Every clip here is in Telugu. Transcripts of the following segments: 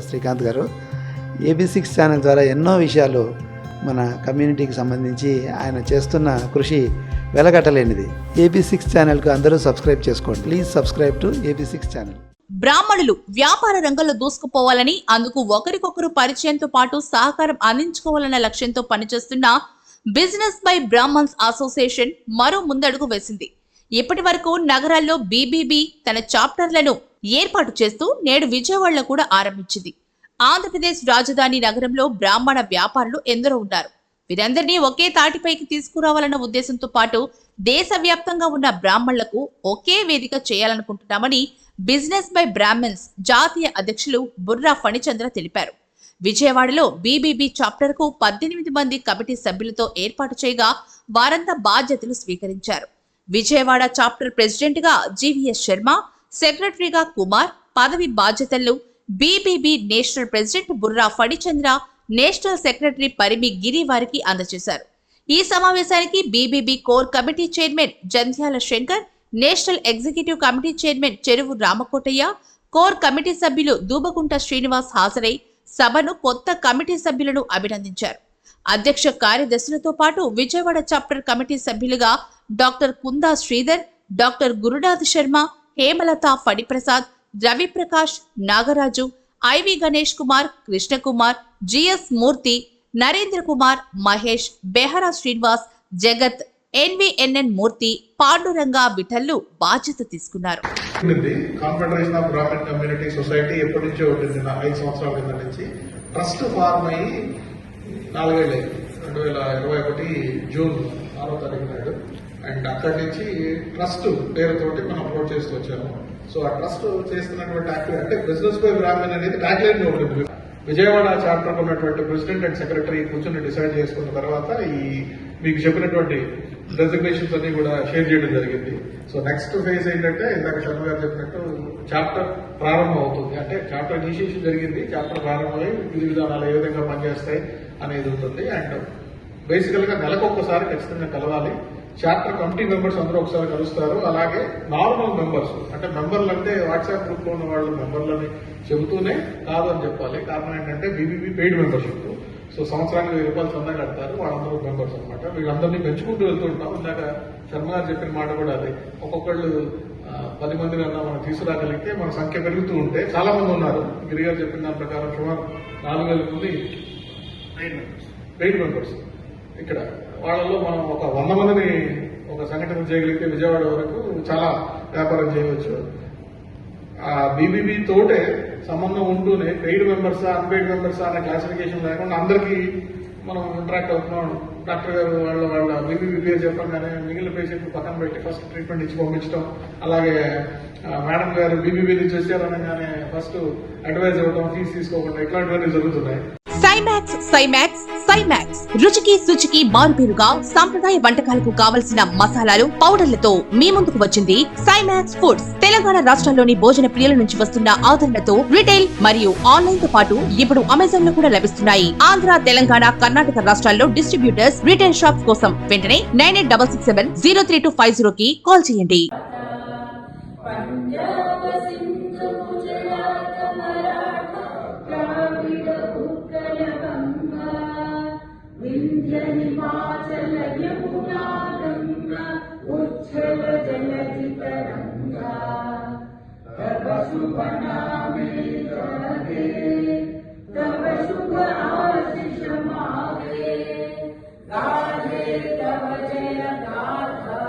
శ్రీకాంత్ గారు. AB6 ఛానల్ ద్వారా ఎన్నో విషయాలు మన కమ్యూనిటీకి సంబంధించి ఆయన చేస్తున్న కృషి వెలగట్టలేనిది. AB6 ఛానల్కు అందరూ సబ్స్క్రైబ్ చేసుకోండి. Please subscribe to AB6 channel. బ్రాహ్మణులు వ్యాపార రంగంలో దూసుకుపోవాలని, అందుకు ఒకరికొకరు పరిచయంతో పాటు సహకారం అందించుకోవాలన్న లక్ష్యంతో పనిచేస్తున్న బిజినెస్ బై బ్రాహ్మణ్స్ అసోసియేషన్ మరో ముందడుగు వేసింది. ఇప్పటి వరకు నగరాల్లో BBB తన చాప్టర్లను ఏర్పాటు చేస్తూ నేడు విజయవాడలో కూడా ఆరంభించింది. ఆంధ్రప్రదేశ్ రాజధాని నగరంలో బ్రాహ్మణ వ్యాపారులు ఎందరో ఉన్నారు. వీరందరినీ ఒకే తాటిపైకి తీసుకురావాలన్న ఉద్దేశంతో పాటు దేశవ్యాప్తంగా ఉన్న బ్రాహ్మణులకు ఒకే వేదిక చేయాలనుకుంటున్నామని బిజినెస్ బై బ్రాహ్మణ్స్ జాతీయ అధ్యక్షులు బుర్రా ఫణిచంద్ర తెలిపారు. విజయవాడలో BBB చాప్టర్ కు 18 మంది కమిటీ సభ్యులతో ఏర్పాటు చేయగా వారంతా బాధ్యతలు స్వీకరించారు. విజయవాడ చాప్టర్ ప్రెసిడెంట్ గా GVS శర్మ, సెక్రటరీగా కుమార్ పదవి బాధ్యతలను BBB national president Burra Phanichandra, national secretary Parimi Giri వారికి అందజేశారు. ఈ సమావేశానికి BBB core committee chairman Jandhyala Shankar, national executive committee chairman Cheruvu Ramakotaiah, core committee సభ్యులు దూబగుంట శ్రీనివాస్ హాజరై సభను కొత్త కమిటీ సభ్యులను అభినందించారు. అధ్యక్ష కార్యదర్శులతో పాటు విజయవాడ చాప్టర్ కమిటీ సభ్యులుగా doctor Kunda Sridhar, doctor Gurunath Sharma, Hemalatha Phaniprasad, Raviprakash, Nagaraju, IV Ganesh Kumar, Krishnakumar, GS Murthy, Narendra Kumar, Mahesh, Behara Srinivas, Jagat, NVNN Murthy, Pandurang విఠల్లు బాధ్యత తీసుకున్నారు. Confederation of Brahman community society ఎప్పటి నుంచో ఉంటుంది. 5 సంవత్సరాల కింద నుంచి ట్రస్ట్ ఫార్మ్ అయ్యి 4 ఏళ్ళు 2021 జూన్ 6వ తారీఖు నాడు. అండ్ అక్కడి నుంచి ట్రస్ట్ పేరుతోటి మనం అప్లోడ్ చేస్తూ వచ్చాము. సో ఆ ట్రస్ట్ చేస్తున్నటువంటి యాక్టివిటీ అంటే బిజినెస్ బై బ్రాహ్మణ్ అనేది ట్యాగ్లైన్ ఉంటుంది. విజయవాడ చాప్టర్ ఉన్నటువంటి ప్రెసిడెంట్ అండ్ సెక్రటరీ కూర్చొని డిసైడ్ చేసుకున్న తర్వాత ఈ మీకు చెప్పినటువంటి డెసిగ్నేషన్స్ అన్ని కూడా షేర్ చేయడం జరిగింది. సో నెక్స్ట్ ఫేజ్ ఏంటంటే ఇందాక శర్మ గారు చెప్పినట్టు చాప్టర్ ప్రారంభం అవుతుంది. అంటే చాప్టర్ ఇనిషియేషన్ జరిగింది, చాప్టర్ ప్రారంభమై విధి విధానాలు ఏ విధంగా పనిచేస్తాయి అనేది ఉంటుంది. అండ్ బేసికల్ గా నెలకు ఒక్కసారి ఖచ్చితంగా కలవాలి. చాప్టర్ కమిటీ మెంబర్స్ అందరూ ఒకసారి కలుస్తారు. అలాగే నార్మల్ మెంబర్స్ అంటే మెంబర్లు అంటే వాట్సాప్ గ్రూప్ లో ఉన్న వాళ్ళు మెంబర్లని చెబుతూనే కాదు అని చెప్పాలి. కారణం ఏంటంటే BBB పెయిడ్ మెంబర్షిప్. సో సంవత్సరానికి 1000 రూపాయలు చందా కడతారు, వాళ్ళందరూ మెంబర్స్ అనమాట. వీళ్ళందరినీ పెంచుకుంటూ వెళ్తూ ఉంటాం. ఇందాక శర్మ గారు చెప్పిన మాట కూడా అది. ఒక్కొక్కళ్ళు 10 మందిని అన్నా మనం తీసుకురాగలిగితే మన సంఖ్య పెరుగుతూ ఉంటే చాలా మంది ఉన్నారు. గిరి గారు చెప్పిన దాని ప్రకారం సుమారు 4000 మంది పెయిడ్ మెంబర్స్ ఇక్కడ. వాళ్ళలో మనం ఒక 100 మందిని ఒక సంఘటన చేయగలిగితే విజయవాడ వరకు చాలా వ్యాపారం చేయవచ్చు. ఆ BBB తోటే సంబంధం ఉంటూనే పెయిడ్ మెంబర్సా అన్పెయిడ్ మెంబర్సా అనే క్లాసిఫికేషన్ లేకుండా అందరికీ మనం ఇంటరాక్ట్ అవుతున్నాం. డాక్టర్ గారు వాళ్ళ BBB పేరు చెప్పగానే మిగిలిన పేషెంట్ పక్కన పెట్టి ఫస్ట్ ట్రీట్మెంట్ ఇచ్చి పంపించడం, అలాగే మేడం గారు BBB నుంచి వచ్చారనగానే ఫస్ట్ అడ్వైజ్ ఇవ్వడం, ఫీజు తీసుకోకుండా ఇట్లాంటివన్నీ జరుగుతున్నాయి. సైమాక్స్ రుచికి శుచికి మారుపేరుగా సాంప్రదాయ వంటకాలకు కావలసిన మసాలాలు, పౌడర్లతో మీ ముందుకు వచ్చింది సైమాక్స్ ఫుడ్స్. తెలంగాణ రాష్ట్రంలోని భోజన ప్రియుల నుంచి వస్తున్న ఆదరణతో రిటైల్ మరియు ఆన్లైన్ తో పాటు ఇప్పుడు అమెజాన్ లో కూడా లభిస్తున్నాయి. ఆంధ్ర, తెలంగాణ, కర్ణాటక రాష్ట్రాల్లో డిస్ట్రిబ్యూటర్స్, రిటైల్ షాప్స్ కోసం వెంటనే 9866703250 కి కాల్ చేయండి. हिमाचल यमुना गंगा उच्छल जलधि तरंगा तब शुभ नामे जागे तब शुभ आशीष मागे गाहे तब जय गाथा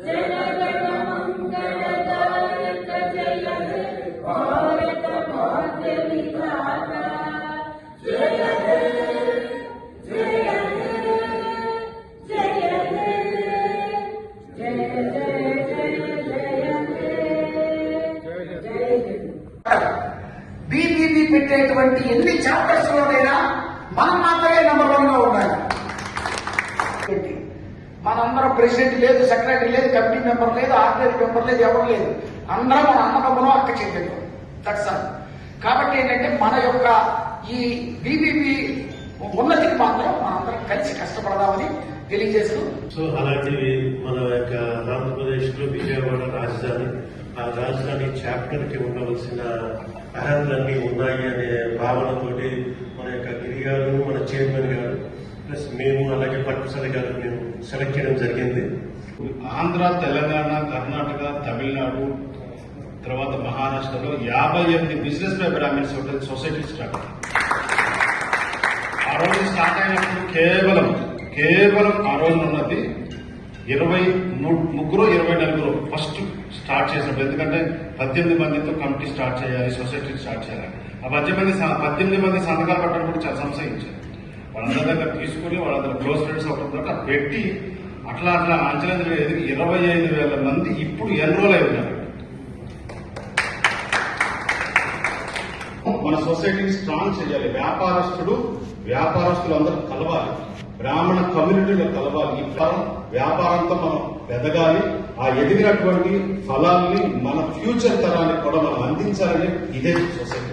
जय गण मंगलदायक जय हे भारत भाग्य विधाता जय हे BBB పెట్టేటువంటి ఎన్ని చాప్టర్స్ లోనైనా మనం మాత్రమే నెంబర్ 1 గా ఉండాలి. మనందరం ప్రెసిడెంట్ లేదు, సెక్రటరీ లేదు, కమిటీ మెంబర్ లేదు, ఆర్డినరీ మెంబర్ లేదు, ఎవరు లేదు. అందరం మన అన్నదమ్ములు, అక్క చెల్లెలు. That's all. కాబట్టి ఏంటంటే మన యొక్క ఈ BBB ఉన్నతికి మాత్రం మనందరం కలిసి కష్టపడదామని తెలియజేస్తూ, సో అలాంటివి మన యొక్క ఆంధ్రప్రదేశ్ లో విజయవాడ రాజధాని ఆ రాజధాని చాప్టర్ కి ఉండవలసిన అర్హతలన్నీ ఉన్నాయి అనే భావనతోటి మన యొక్క గిరి గారు, మన చైర్మన్ గారు ప్లస్ మేము అలాగే పట్టుసరి గారు మేము సెలెక్ట్ చేయడం జరిగింది. ఆంధ్ర, తెలంగాణ, కర్ణాటక, తమిళనాడు తర్వాత మహారాష్ట్రలో 58 business by Brahmins society start. ఆ రోజు స్టార్ట్ అయినప్పుడు కేవలం ఆ రోజు ఉన్నది 23-24 ఫస్ట్ స్టార్ట్ చేసినప్పుడు. ఎందుకంటే 18 మందితో కమిటీ స్టార్ట్ చేయాలి, సొసైటీ స్టార్ట్ చేయాలి. ఆ 18 మంది సంతకాలు పట్టడం కూడా చాలా సంశయించారు. వాళ్ళందరి దగ్గర తీసుకుని వాళ్ళందరూ క్లోజ్ ఫ్రెండ్స్ అవుతుందంటే పెట్టి అట్లా అంచనా ఎదిగి 25,000 మంది ఇప్పుడు ఎన్రోల్ అయి ఉన్నారు. మన సొసైటీని స్ట్రాంగ్ చేయాలి. వ్యాపారస్తులు అందరూ కలవాలి, బ్రాహ్మణ కమ్యూనిటీలో కలవాలి. ఈ వ్యాపారంతో మనం ఎదగాలి. ఆ ఎదిగినటువంటి ఫలాల్ని మన ఫ్యూచర్ తరానికి కూడా మనం అందించాలని ఇదే సొసైటీ.